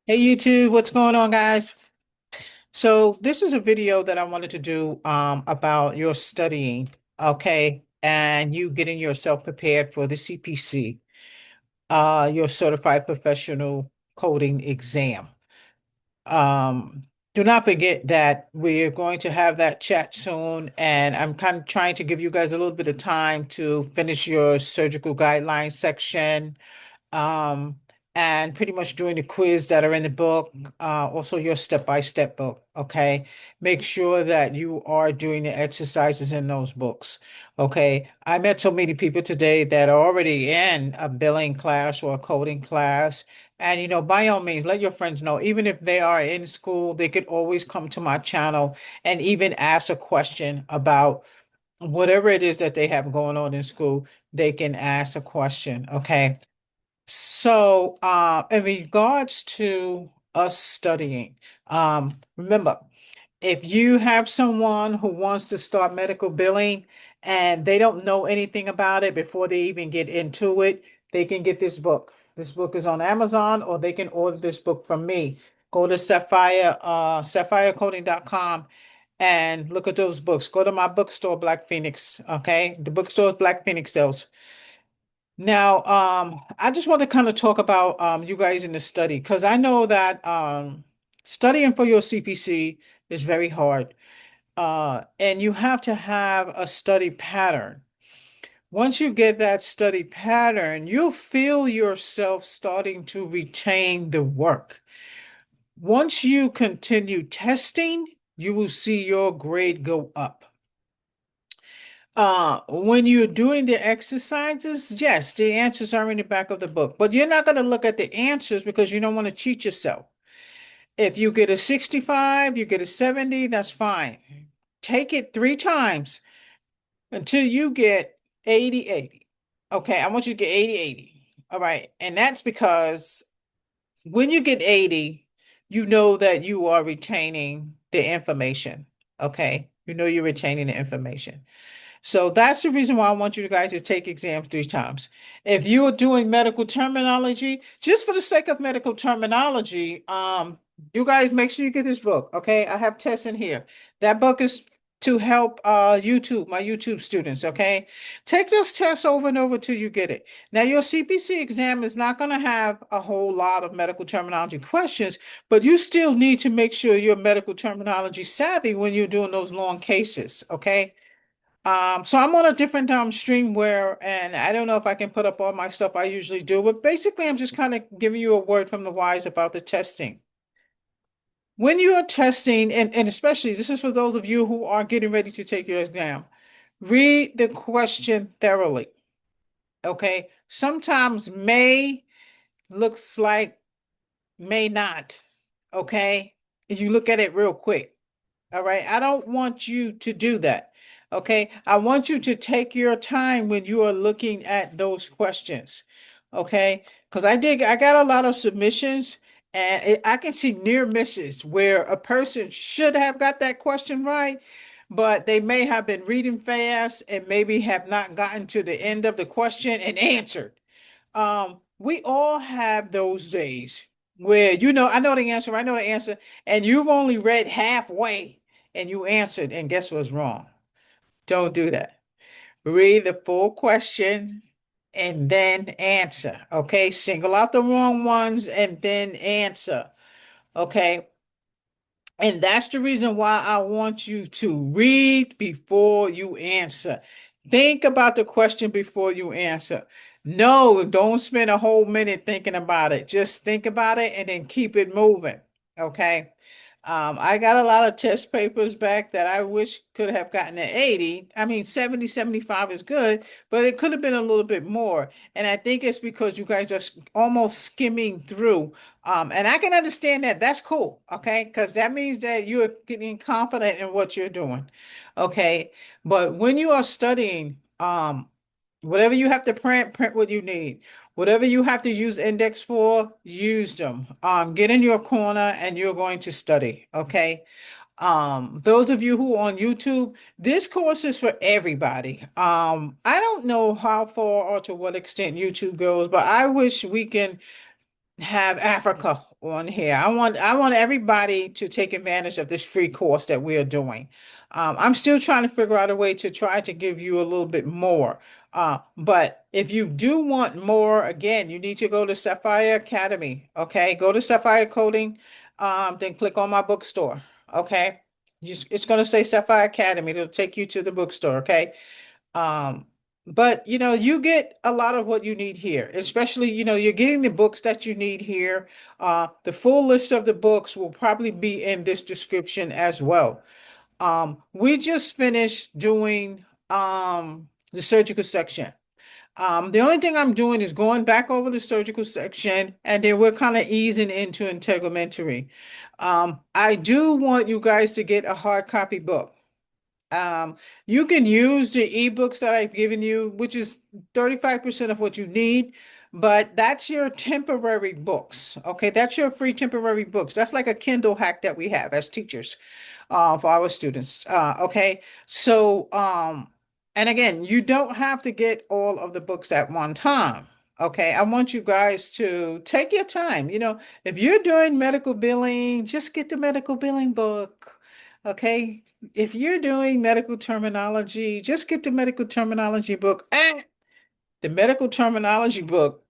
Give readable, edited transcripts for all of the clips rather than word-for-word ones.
Hey YouTube, what's going on, guys? So this is a video that I wanted to do about your studying, okay, and you getting yourself prepared for the CPC, your Certified Professional Coding exam. Um, do not forget that we're going to have that chat soon, and I'm kind of trying to give you guys a little bit of time to finish your surgical guidelines section, um, and pretty much doing the quiz that are in the book, also your step-by-step book, okay? Make sure that you are doing the exercises in those books, okay? I met so many people today that are already in a billing class or a coding class, and by all means, let your friends know, even if they are in school, they could always come to my channel and even ask a question about whatever it is that they have going on in school. They can ask a question, okay? So, in regards to us studying, remember, if you have someone who wants to start medical billing and they don't know anything about it before they even get into it, they can get this book. This book is on Amazon, or they can order this book from me. Go to sapphirecoding.com and look at those books. Go to my bookstore, Black Phoenix. Okay, the bookstore is Black Phoenix sells. Now, I just want to kind of talk about you guys in the study, because I know that studying for your CPC is very hard. And you have to have a study pattern. Once you get that study pattern, you'll feel yourself starting to retain the work. Once you continue testing, you will see your grade go up. When you're doing the exercises, yes, the answers are in the back of the book, but you're not going to look at the answers because you don't want to cheat yourself. If you get a 65, you get a 70, that's fine. Take it three times until you get 80, 80. Okay, I want you to get 80, 80. All right. And that's because when you get 80, you know that you are retaining the information. Okay. You know you're retaining the information. So that's the reason why I want you guys to take exams three times. If you are doing medical terminology, just for the sake of medical terminology, you guys make sure you get this book. Okay, I have tests in here. That book is to help my YouTube students. Okay, take those tests over and over till you get it. Now, your CPC exam is not going to have a whole lot of medical terminology questions, but you still need to make sure you're medical terminology savvy when you're doing those long cases. Okay. So I'm on a different stream where, and I don't know if I can put up all my stuff I usually do, but basically I'm just kind of giving you a word from the wise about the testing. When you are testing, and especially this is for those of you who are getting ready to take your exam, read the question thoroughly. Okay. Sometimes may looks like may not. Okay. If you look at it real quick. All right. I don't want you to do that. Okay. I want you to take your time when you are looking at those questions. Okay. Because I got a lot of submissions, and I can see near misses where a person should have got that question right, but they may have been reading fast and maybe have not gotten to the end of the question and answered. We all have those days where, I know the answer, I know the answer, and you've only read halfway and you answered, and guess what's wrong? Don't do that. Read the full question and then answer. Okay. Single out the wrong ones and then answer. Okay. And that's the reason why I want you to read before you answer. Think about the question before you answer. No, don't spend a whole minute thinking about it. Just think about it and then keep it moving. Okay. I got a lot of test papers back that I wish could have gotten an 80. I mean, 70, 75 is good, but it could have been a little bit more. And I think it's because you guys are almost skimming through. And I can understand that. That's cool. Okay. Because that means that you're getting confident in what you're doing. Okay. But when you are studying, whatever you have to print, print what you need. Whatever you have to use index for, use them. Get in your corner and you're going to study. Okay. Those of you who are on YouTube, this course is for everybody. I don't know how far or to what extent YouTube goes, but I wish we can have Africa on here. I want everybody to take advantage of this free course that we are doing. I'm still trying to figure out a way to try to give you a little bit more. But if you do want more, again, you need to go to Sapphire Academy. Okay, go to Sapphire Coding, then click on my bookstore. Okay, it's going to say Sapphire Academy. It'll take you to the bookstore. Okay. Um, but you get a lot of what you need here, especially, you're getting the books that you need here. The full list of the books will probably be in this description as well. We just finished doing the surgical section. The only thing I'm doing is going back over the surgical section, and then we're kind of easing into integumentary. I do want you guys to get a hard copy book. Um, you can use the ebooks that I've given you, which is 35% of what you need, but that's your temporary books. Okay, that's your free temporary books. That's like a Kindle hack that we have as teachers for our students. Okay, so and again, you don't have to get all of the books at one time. Okay, I want you guys to take your time. If you're doing medical billing, just get the medical billing book. Okay, if you're doing medical terminology, just get the medical terminology book. The medical terminology book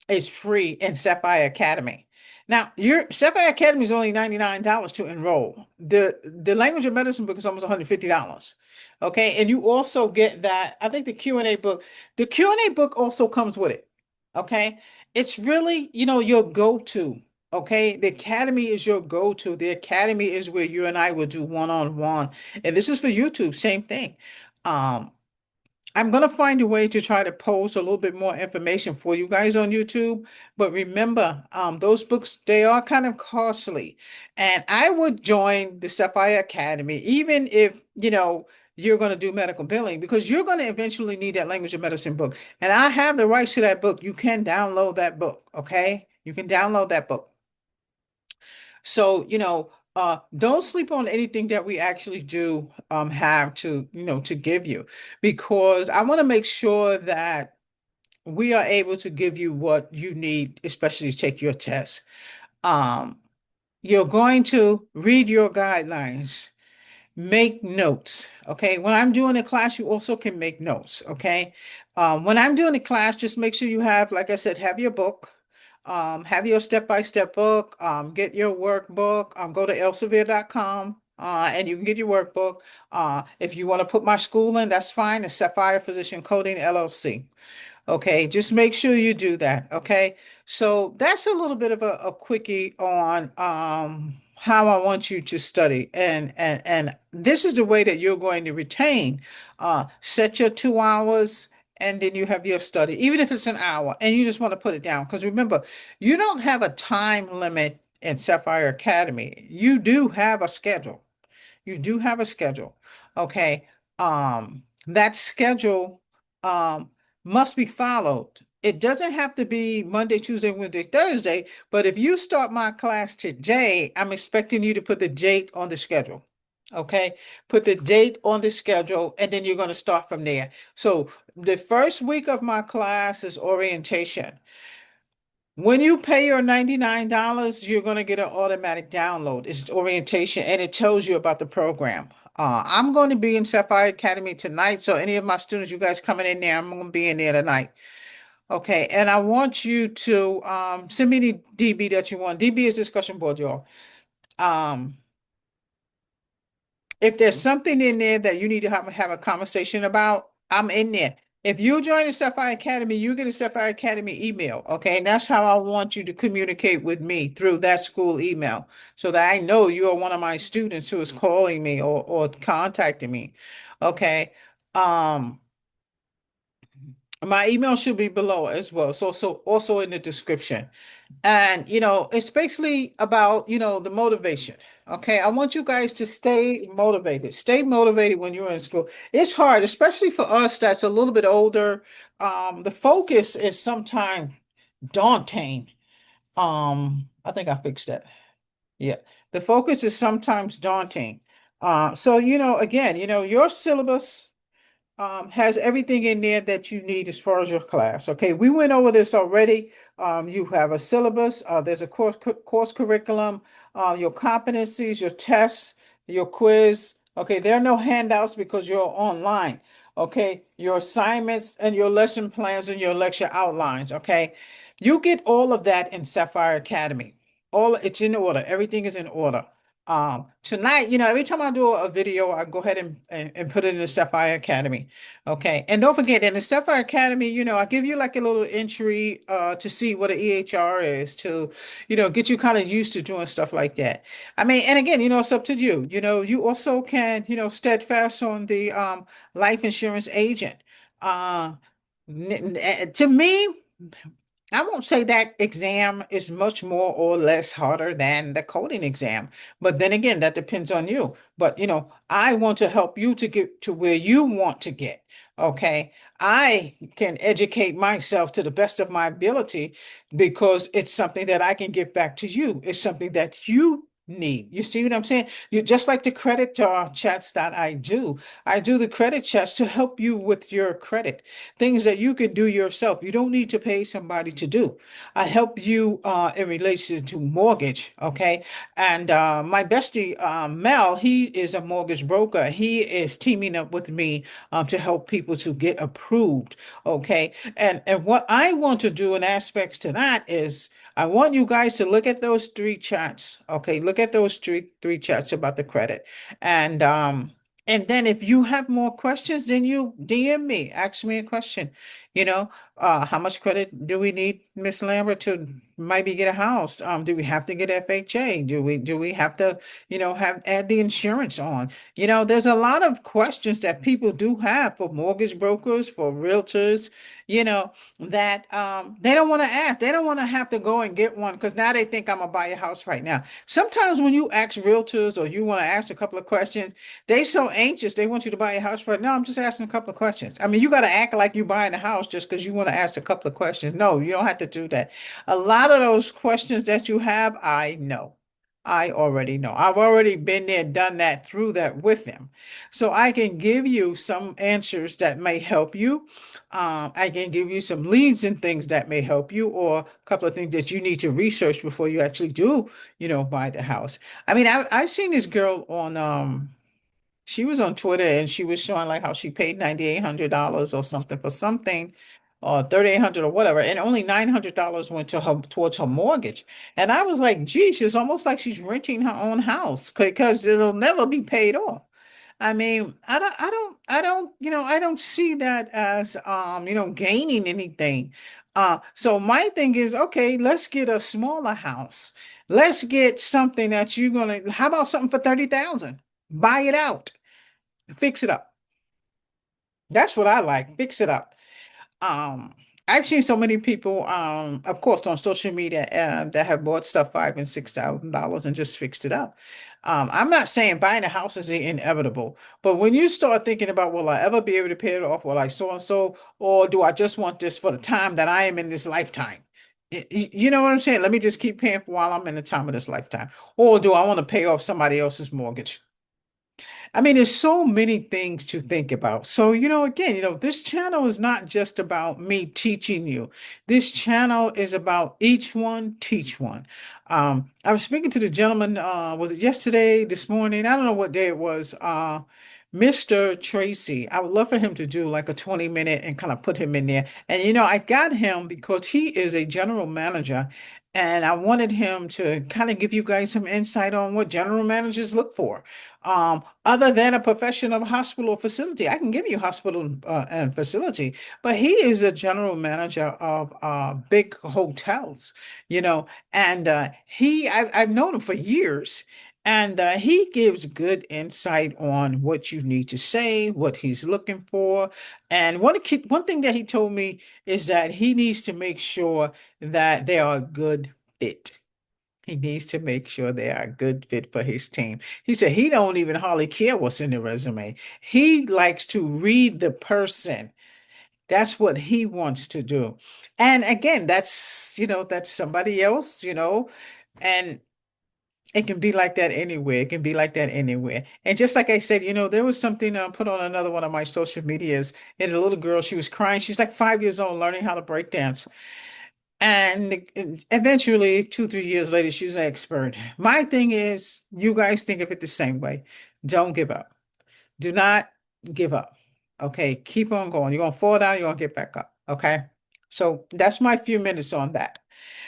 is free in Sapphire Academy. Now, your Sapphire Academy is only $99 to enroll. The language of medicine book is almost $150. Okay, and you also get that. I think the Q&A book also comes with it. Okay, it's really, your go-to. Okay, the Academy is your go-to. The Academy is where you and I will do one-on-one. And this is for YouTube, same thing. Um, I'm going to find a way to try to post a little bit more information for you guys on YouTube. But remember, those books, they are kind of costly. And I would join the Sapphire Academy, even if, you're going to do medical billing, because you're going to eventually need that language of medicine book. And I have the rights to that book. You can download that book, okay? You can download that book. So, don't sleep on anything that we actually do have to give you, because I want to make sure that we are able to give you what you need, especially to take your test. Um, you're going to read your guidelines. Make notes. Okay. When I'm doing a class, you also can make notes. Okay. When I'm doing a class, just make sure you have, like I said, have your book, have your step-by-step book, get your workbook, go to elsevier.com. And you can get your workbook. If you want to put my school in, that's fine. It's Sapphire Physician Coding LLC. Okay, just make sure you do that. Okay, so that's a little bit of a quickie on how I want you to study, and this is the way that you're going to retain. Set your 2 hours, and then you have your study, even if it's an hour, and you just want to put it down. Because remember, you don't have a time limit in Sapphire Academy. You do have a schedule. You do have a schedule. Okay. That schedule must be followed. It doesn't have to be Monday, Tuesday, Wednesday, Thursday, but if you start my class today, I'm expecting you to put the date on the schedule. Okay, put the date on the schedule, and then you're going to start from there. So the first week of my class is orientation. When you pay your $99, you're going to get an automatic download. It's orientation, and it tells you about the program. I'm going to be in Sapphire Academy tonight. So any of my students, you guys coming in there, I'm going to be in there tonight. Okay. And I want you to send me the DB that you want. DB is discussion board, y'all. Um, if there's something in there that you need to have a conversation about, I'm in there. If you join the Sapphire Academy, you get a Sapphire Academy email. Okay. And that's how I want you to communicate with me, through that school email, so that I know you are one of my students who is calling me or contacting me. Okay. Um, my email should be below as well. So also in the description. And, it's basically about, the motivation. Okay. I want you guys to stay motivated. Stay motivated when you're in school. It's hard, especially for us that's a little bit older. The focus is sometimes daunting. I think I fixed that. Yeah. The focus is sometimes daunting. So, again, your syllabus. has everything in there that you need as far as your class. Okay, we went over this already. You have a syllabus, there's a course curriculum, your competencies, your tests, your quiz. Okay, there are no handouts because you're online. Okay, your assignments and your lesson plans and your lecture outlines. Okay, you get all of that in Sapphire Academy. All it's in order. Everything is in order. Tonight, every time I do a video, I go ahead and put it in the Sapphire Academy. Okay. And don't forget, in the Sapphire Academy, I give you like a little entry to see what an EHR is, to, get you kind of used to doing stuff like that. I mean, and again, it's up to you. You also can, steadfast on the life insurance agent. Uh to me, I won't say that exam is much more or less harder than the coding exam, but then again, that depends on you. But I want to help you to get to where you want to get. Okay. I can educate myself to the best of my ability because it's something that I can give back to you. It's something that you need. You see what I'm saying? You just like the credit chats that I do. I do the credit chats to help you with your credit, things that you can do yourself. You don't need to pay somebody to do. I help you in relation to mortgage, okay? And my bestie, Mel, he is a mortgage broker. He is teaming up with me to help people to get approved, okay? And what I want to do in aspects to that is I want you guys to look at those three chats, okay? Look at those three chats about the credit. And and then if you have more questions, then you DM me, ask me a question. How much credit do we need, Miss Lambert, to maybe get a house? Do we have to get FHA? Do we have to, have add the insurance on? There's a lot of questions that people do have for mortgage brokers, for realtors, that they don't want to ask. They don't want to have to go and get one because now they think I'm gonna buy a house right now. Sometimes when you ask realtors or you want to ask a couple of questions, they so anxious. They want you to buy a house right now. I'm just asking a couple of questions. I mean, you got to act like you're buying a house just because you want to ask a couple of questions. No, you don't have to do that. A lot of those questions that you have, I know. I already know. I've already been there, done that, through that with them. So I can give you some answers that may help you. I can give you some leads and things that may help you, or a couple of things that you need to research before you actually do, buy the house. I mean, I've seen this girl on she was on Twitter and she was showing like how she paid $9,800 or something for something, or 3,800 or whatever, and only $900 went to her towards her mortgage. And I was like, geez, it's almost like she's renting her own house because it'll never be paid off. I mean, I don't see that as gaining anything. So my thing is, okay, let's get a smaller house. Let's get something that you're gonna, how about something for 30,000? Buy it out. Fix it up. That's what I like. Fix it up. Um, I've seen so many people, of course, on social media, that have bought stuff $5,000 and $6,000 and just fixed it up. I'm not saying buying a house is inevitable, but when you start thinking about, will I ever be able to pay it off? Will I so and so, or do I just want this for the time that I am in this lifetime? You know what I'm saying? Let me just keep paying for while I'm in the time of this lifetime, or do I want to pay off somebody else's mortgage? I mean, there's so many things to think about. So, again, this channel is not just about me teaching you. This channel is about each one, teach one. I was speaking to the gentleman, was it yesterday, this morning? I don't know what day it was. Mr. Tracy. I would love for him to do like a 20-minute and kind of put him in there. And, I got him because he is a general manager. And I wanted him to kind of give you guys some insight on what general managers look for. Other than a professional hospital or facility, I can give you hospital and facility, but he is a general manager of big hotels, and I've known him for years. And he gives good insight on what you need to say, what he's looking for. And one thing that he told me is that he needs to make sure that they are a good fit. He needs to make sure they are a good fit for his team. He said he don't even hardly care what's in the resume. He likes to read the person. That's what he wants to do. And again, that's somebody else, and It can be like that anywhere. It can be like that anywhere. And just like I said, there was something put on another one of my social medias. And a little girl, she was crying. She's like 5 years old, learning how to break dance. And eventually, 2, 3 years later, she's an expert. My thing is, you guys think of it the same way. Don't give up. Do not give up. Okay, keep on going. You're gonna fall down, you're gonna get back up. Okay. So that's my few minutes on that.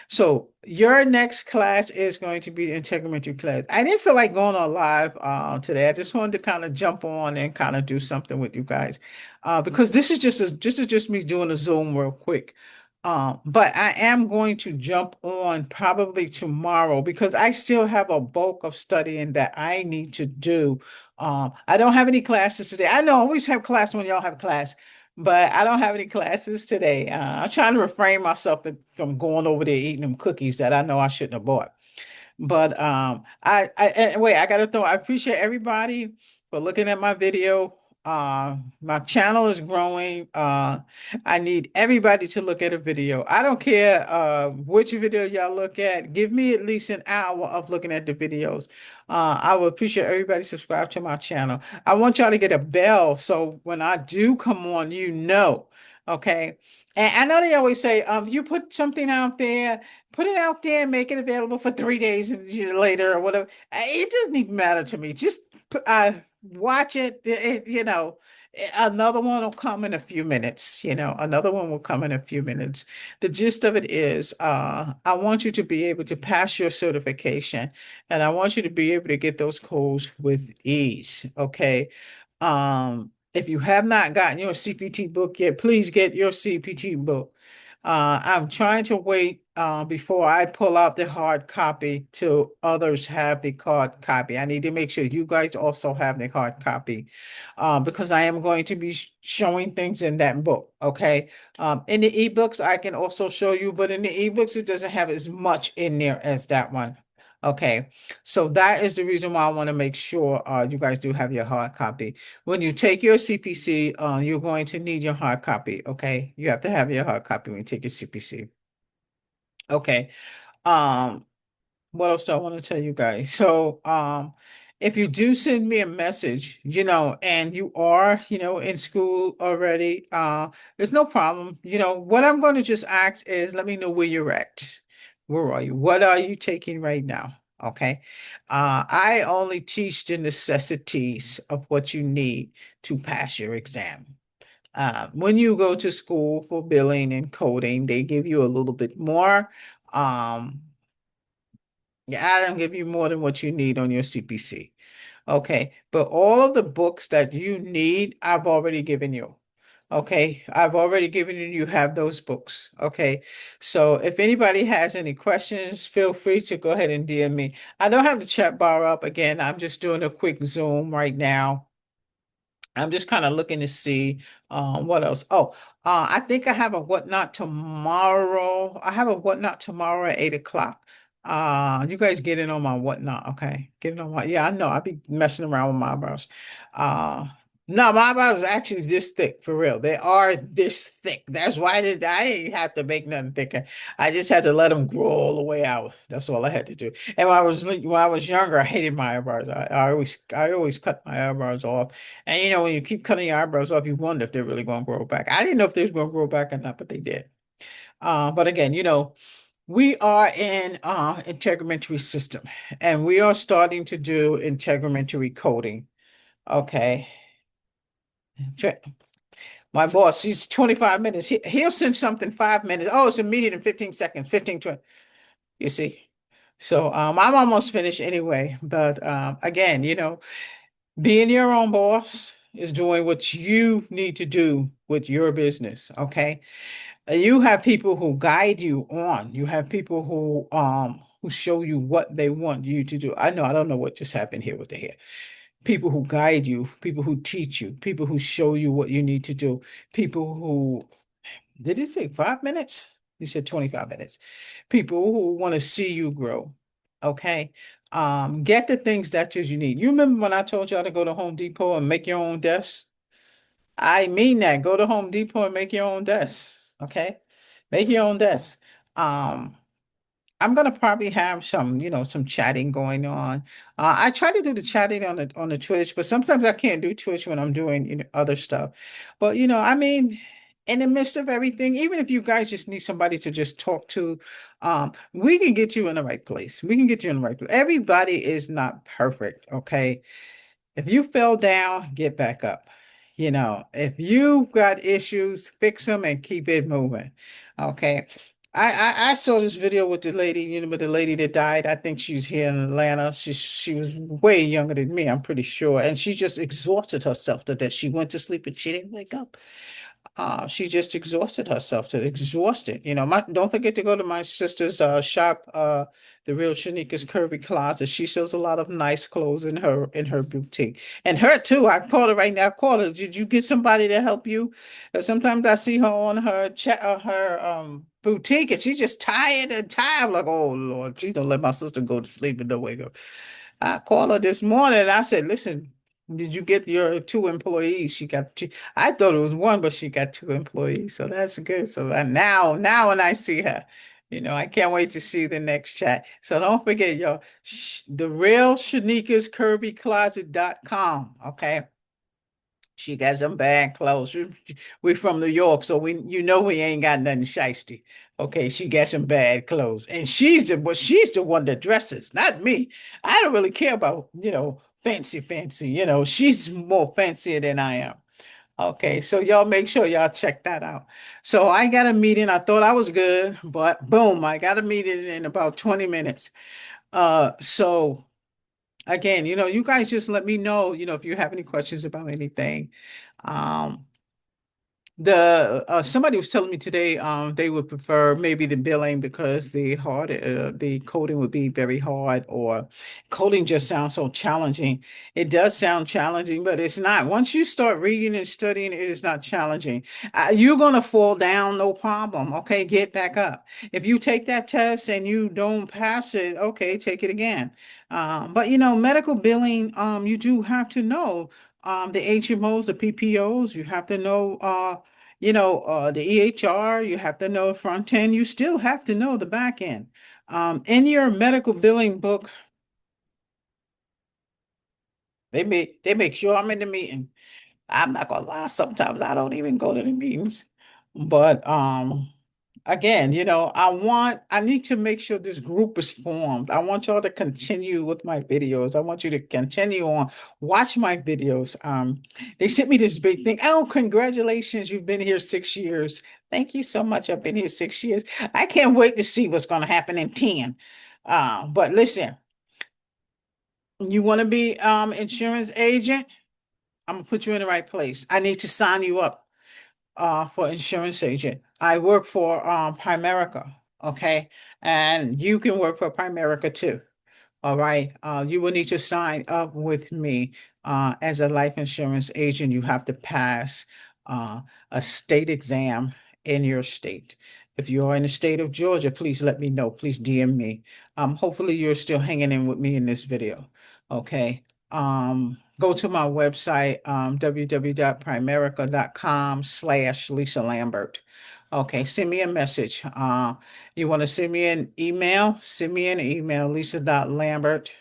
So your next class is going to be the integumentary class. I didn't feel like going on live today. I just wanted to kind of jump on and kind of do something with you guys. Because this is just me doing a Zoom real quick. But I am going to jump on probably tomorrow because I still have a bulk of studying that I need to do. I don't have any classes today. I know I always have class when y'all have class, but I don't have any classes today. I'm trying to refrain myself from going over there eating them cookies that I know I shouldn't have bought. But I gotta throw. I appreciate everybody for looking at my video. My channel is growing. I need everybody to look at a video. I don't care which video y'all look at. Give me at least an hour of looking at the videos. I will appreciate everybody subscribe to my channel. I want y'all to get a bell so when I do come on, you know. Okay. And I know they always say, you put something out there, put it out there, make it available for 3 days and later or whatever. It doesn't even matter to me. Just watch it, another one will come in a few minutes. Another one will come in a few minutes. The gist of it is, I want you to be able to pass your certification, and I want you to be able to get those codes with ease. Okay. If you have not gotten your CPT book yet, please get your CPT book. I'm trying to wait before I pull out the hard copy till others have the hard copy. I need to make sure you guys also have the hard copy because I am going to be showing things in that book. Okay. In the ebooks, I can also show you, but in the ebooks, it doesn't have as much in there as that one. Okay. So that is the reason why I want to make sure you guys do have your hard copy. When you take your CPC, you're going to need your hard copy. Okay. You have to have your hard copy when you take your CPC. Okay. Um, what else do I want to tell you guys? So, if you do send me a message, and you are, in school already, there's no problem. What I'm going to just ask is let me know where you're at. Where are you? What are you taking right now? Okay. I only teach the necessities of what you need to pass your exam. When you go to school for billing and coding, they give you a little bit more. Um, yeah, I don't give you more than what you need on your CPC. Okay, but all of the books that you need, I've already given you. Okay, I've already given you, you have those books. Okay, so if anybody has any questions, feel free to go ahead and DM me. I don't have the chat bar up again. I'm just doing a quick Zoom right now. I'm just kind of looking to see what else. Oh, I think I have a whatnot tomorrow. I have a whatnot tomorrow at 8 o'clock. You guys get in on my whatnot, okay? Get in on my, yeah, I know. I be messing around with my eyebrows. Uh, no, my eyebrows are actually this thick for real. They are this thick. That's why I didn't have to make nothing thicker. I just had to let them grow all the way out. That's all I had to do. And when I was younger, I hated my eyebrows. I always cut my eyebrows off. And when you keep cutting your eyebrows off, you wonder if they're really going to grow back. I didn't know if they was going to grow back or not, but they did. But again, we are in integumentary system, and we are starting to do integumentary coding. Okay. My boss, he's 25 minutes. He'll send something 5 minutes. Oh, it's immediate in 15 seconds, 15, 20. You see? So I'm almost finished anyway. But again, being your own boss is doing what you need to do with your business, okay? You have people who guide you on. You have people who show you what they want you to do. I don't know what just happened here with the hair. People who guide you, people who teach you, people who show you what you need to do, people who did it take 5 minutes? You said 25 minutes. People who want to see you grow. Okay. Get the things that you need. You remember when I told y'all to go to Home Depot and make your own desk? I mean that. Go to Home Depot and make your own desk. Okay. Make your own desk. Um, I'm gonna probably have some, some chatting going on. I try to do the chatting on the Twitch, but sometimes I can't do Twitch when I'm doing, other stuff. But I mean, in the midst of everything, even if you guys just need somebody to just talk to, we can get you in the right place. We can get you in the right place. Everybody is not perfect, okay? If you fell down, get back up. If you got issues, fix them and keep it moving. Okay. I saw this video with the lady, with the lady that died. I think she's here in Atlanta. She was way younger than me, I'm pretty sure. And she just exhausted herself to death. She went to sleep and she didn't wake up. She just exhausted herself to exhausted. Don't forget to go to my sister's shop, the real Shanika's Curvy Closet. She sells a lot of nice clothes in her boutique. And her too. I called her right now. I called her. Did you get somebody to help you? Sometimes I see her on her chat her boutique and she's just tired and tired. I'm like, oh Lord, please don't let my sister go to sleep and don't wake up. I called her this morning and I said, listen, did you get your two employees? She got two. I thought it was one, but she got two employees. So that's good. So now when I see her, I can't wait to see the next chat. So don't forget, y'all, the real Shanika's CurvyCloset.com. Okay. She got some bad clothes. We from New York, so we ain't got nothing shiesty. Okay, she got some bad clothes, and she's the one that dresses, not me. I don't really care about fancy, fancy. She's more fancier than I am. Okay, so y'all make sure y'all check that out. So I got a meeting. I thought I was good, but boom, I got a meeting in about 20 minutes. So again, you guys just let me know, if you have any questions about anything. Um, the somebody was telling me today they would prefer maybe the billing because the coding would be very hard, or coding just sounds so challenging. It does sound challenging, but it's not. Once you start reading and studying, it is not challenging. You're gonna fall down, no problem. Okay, get back up. If you take that test and you don't pass it, okay, take it again. But medical billing, you do have to know the HMOs, the PPOs. You have to know the EHR, you have to know front end, you still have to know the back end. In your medical billing book, they make sure I'm in the meeting. I'm not gonna lie, sometimes I don't even go to the meetings. But again, I need to make sure this group is formed. I want y'all to continue with my videos. I want you to continue on, watch my videos. They sent me this big thing. Oh, congratulations, you've been here 6 years. Thank you so much. I've been here 6 years. I can't wait to see what's going to happen in 10. But listen, you want to be insurance agent? I'm gonna put you in the right place. I need to sign you up for insurance agent. I work for Primerica, okay? And you can work for Primerica too. All right. You will need to sign up with me as a life insurance agent. You have to pass a state exam in your state. If you are in the state of Georgia, please let me know. Please DM me. Hopefully you're still hanging in with me in this video. Okay. Go to my website, www.primerica.com/Lisa Lambert. Okay, send me a message. You want to send me an email? Send me an email, lisa.lambert,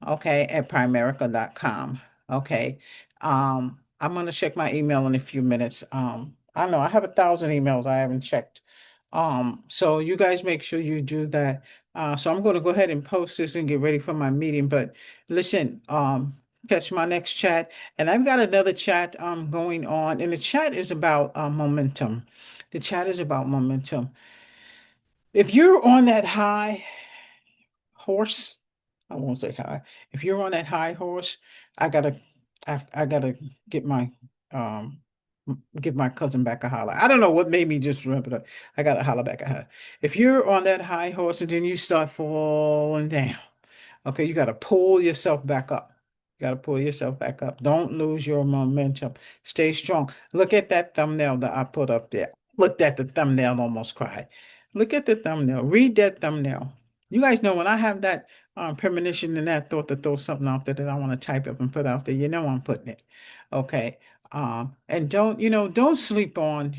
okay, at primerica.com. Okay. I'm gonna check my email in a few minutes. I don't know, I have 1,000 emails I haven't checked. So you guys make sure you do that. So I'm gonna go ahead and post this and get ready for my meeting. But listen, catch my next chat. And I've got another chat going on, and the chat is about momentum. The chat is about momentum. If you're on that high horse, I won't say high. If you're on that high horse, I gotta, I gotta get my, um, give my cousin back a holler. I don't know what made me just remember that. I gotta holler back at her. If you're on that high horse and then you start falling down, okay, you gotta pull yourself back up. You gotta pull yourself back up. Don't lose your momentum. Stay strong. Look at that thumbnail that I put up there. Looked at the thumbnail, almost cried. Look at the thumbnail. Read that thumbnail. You guys know when I have that premonition and that thought to throw something out there that I want to type up and put out there, I'm putting it. Okay. And don't sleep on,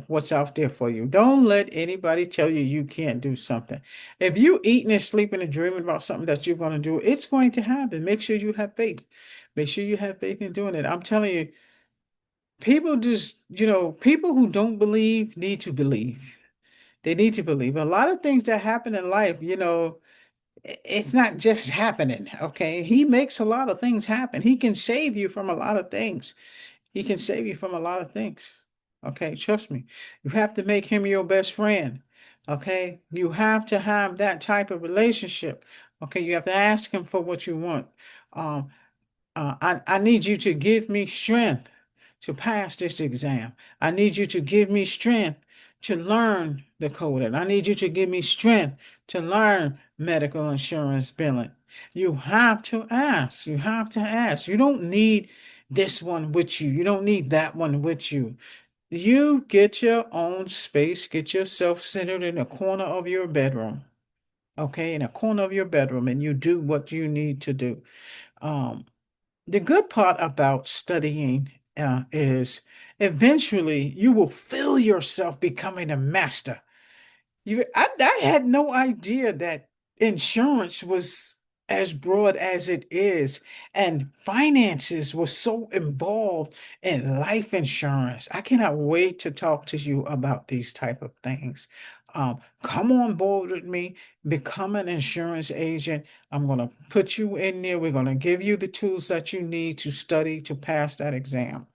what's out there for you. Don't let anybody tell you you can't do something. If you eating and sleeping and dreaming about something that you're going to do, it's going to happen. Make sure you have faith. Make sure you have faith in doing it. I'm telling you, people just, people who don't believe need to believe. They need to believe. A lot of things that happen in life, it's not just happening, okay? He makes a lot of things happen. He can save you from a lot of things. He can save you from a lot of things. Okay, trust me. You have to make him your best friend. Okay, you have to have that type of relationship. Okay, you have to ask him for what you want. Um, I need you to give me strength to pass this exam. I need you to give me strength to learn the coding. I need you to give me strength to learn medical insurance billing. You have to ask. You have to ask. You don't need this one with you. You don't need that one with you. You get your own space, get yourself centered in a corner of your bedroom. Okay, in a corner of your bedroom, and you do what you need to do. Um, the good part about studying is eventually you will feel yourself becoming a master. I had no idea that insurance was as broad as it is, and finances was so involved in life insurance. I cannot wait to talk to you about these type of things. Come on board with me, become an insurance agent. I'm going to put you in there. We're going to give you the tools that you need to study to pass that exam.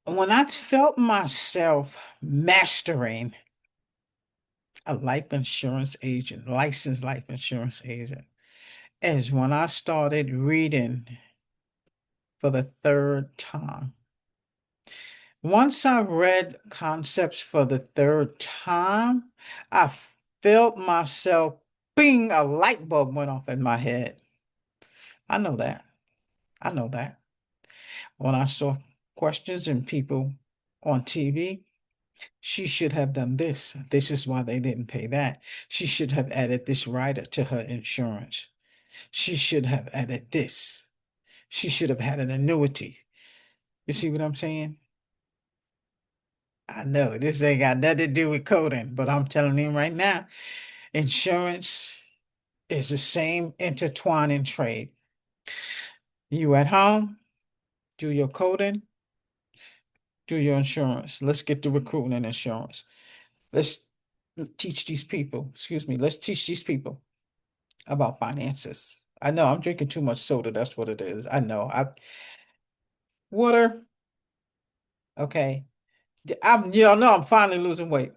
When I felt myself mastering a life insurance agent, licensed life insurance agent, is when I started reading for the third time. Once I read concepts for the third time, I felt myself, bing, a light bulb went off in my head. I know that. I know that. When I saw questions and people on TV, she should have done this. This is why they didn't pay that. She should have added this rider to her insurance. She should have added this. She should have had an annuity. You see what I'm saying? I know this ain't got nothing to do with coding, but I'm telling you right now, insurance is the same intertwining trade. You at home, do your coding, do your insurance. Let's get to recruiting and insurance. Let's teach these people, excuse me, let's teach these people about finances. I know I'm drinking too much soda. That's what it is. I know. Water, okay. Know I'm finally losing weight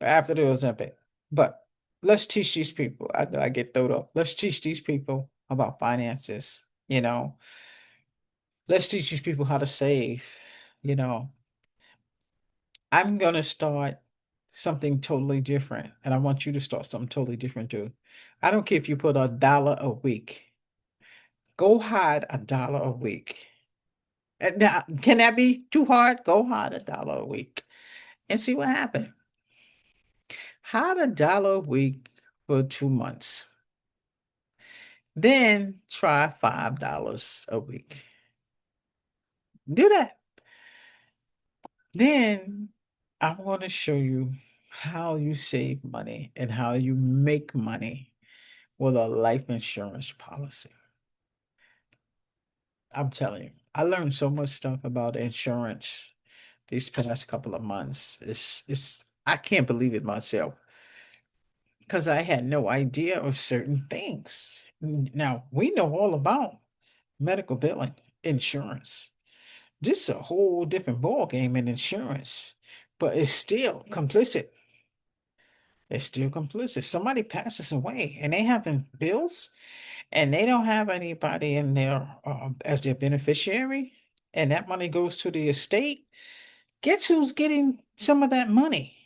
after the Ozempic. But let's teach these people. I know I get thrown up. Let's teach these people about finances. Let's teach these people how to save. You know, I'm gonna start something totally different, and I want you to start something totally different too. I don't care if you put $1 a week. Go hide $1 a week. And now, can that be too hard? Go hide $1 a week and see what happens. Hide $1 a week for 2 months. Then try $5 a week. Do that. Then I want to show you how you save money and how you make money with a life insurance policy. I'm telling you, I learned so much stuff about insurance these past couple of months. It's I can't believe it myself because I had no idea of certain things. Now we know all about medical billing, insurance. This is a whole different ball game in insurance, but it's still complicit. It's still complicit. If somebody passes away and they have them bills and they don't have anybody in there as their beneficiary, and that money goes to the estate, guess who's getting some of that money?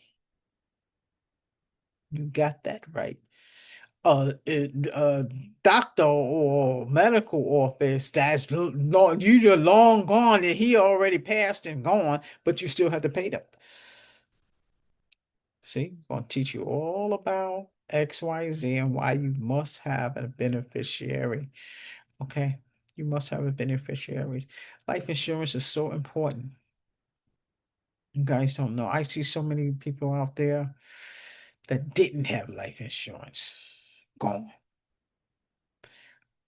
You got that right. A doctor or medical office that's long, you're long gone and he already passed and gone, but you still have to pay them. See, I'm going to teach you all about XYZ and why you must have a beneficiary. Okay. You must have a beneficiary. Life insurance is so important. You guys don't know. I see so many people out there that didn't have life insurance. Gone.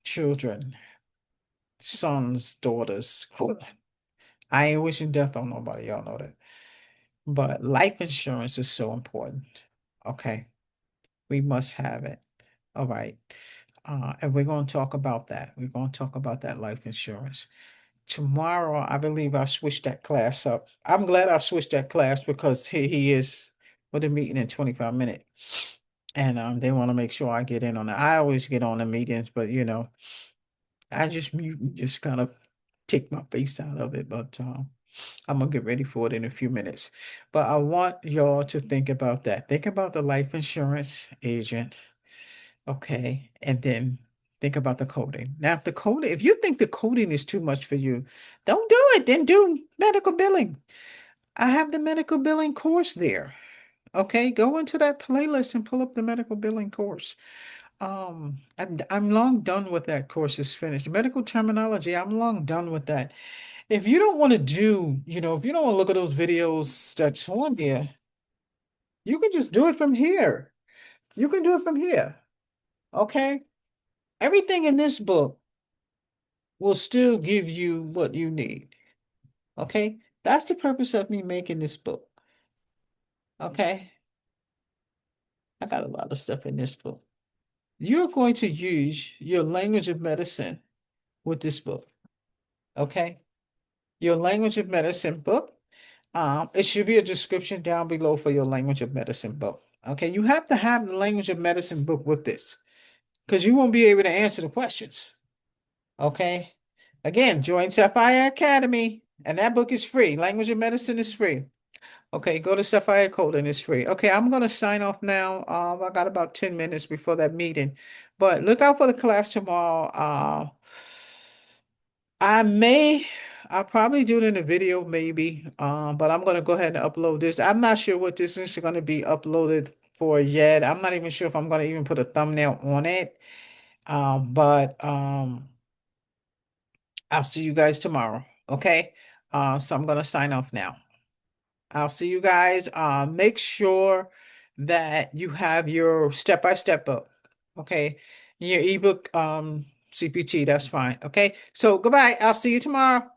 Children, sons, daughters. Gone. I ain't wishing death on nobody. Y'all know that. But life insurance is so important. Okay. We must have it. All right. And we're going to talk about that. We're going to talk about that life insurance. Tomorrow, I believe I switched that class up. I'm glad I switched that class because he is with a meeting in 25 minutes. And they want to make sure I get in on it. I always get on the meetings, but I just mute and just kind of take my face out of it. But I'm gonna get ready for it in a few minutes. But I want y'all to think about that. Think about the life insurance agent. Okay. And then think about the coding. Now, if you think the coding is too much for you, don't do it. Then do medical billing. I have the medical billing course there. Okay. Go into that playlist and pull up the medical billing course. I'm long done with that course. Is finished. Medical terminology, I'm long done with that. If you don't want to do, if you don't want to look at those videos that's on here, you can just do it from here. You can do it from here. Okay. Everything in this book will still give you what you need. Okay. That's the purpose of me making this book. Okay. I got a lot of stuff in this book. You're going to use your language of medicine with this book. Okay. Your language of medicine book. It should be a description down below for your language of medicine book. Okay. You have to have the language of medicine book with this because you won't be able to answer the questions. Okay. Again, join Sapphire Academy, and that book is free. Language of Medicine is free. Okay, go to Sapphire Code and it's free. Okay, I'm gonna sign off now. I got about 10 minutes before that meeting, but look out for the class tomorrow. I may, I'll probably do it in a video, maybe. But I'm gonna go ahead and upload this. I'm not sure what this is gonna be uploaded for yet. I'm not even sure if I'm gonna even put a thumbnail on it. But I'll see you guys tomorrow. Okay. So I'm gonna sign off now. I'll see you guys. Make sure that you have your step-by-step book. Okay. Your ebook CPT, that's fine. Okay. So goodbye. I'll see you tomorrow.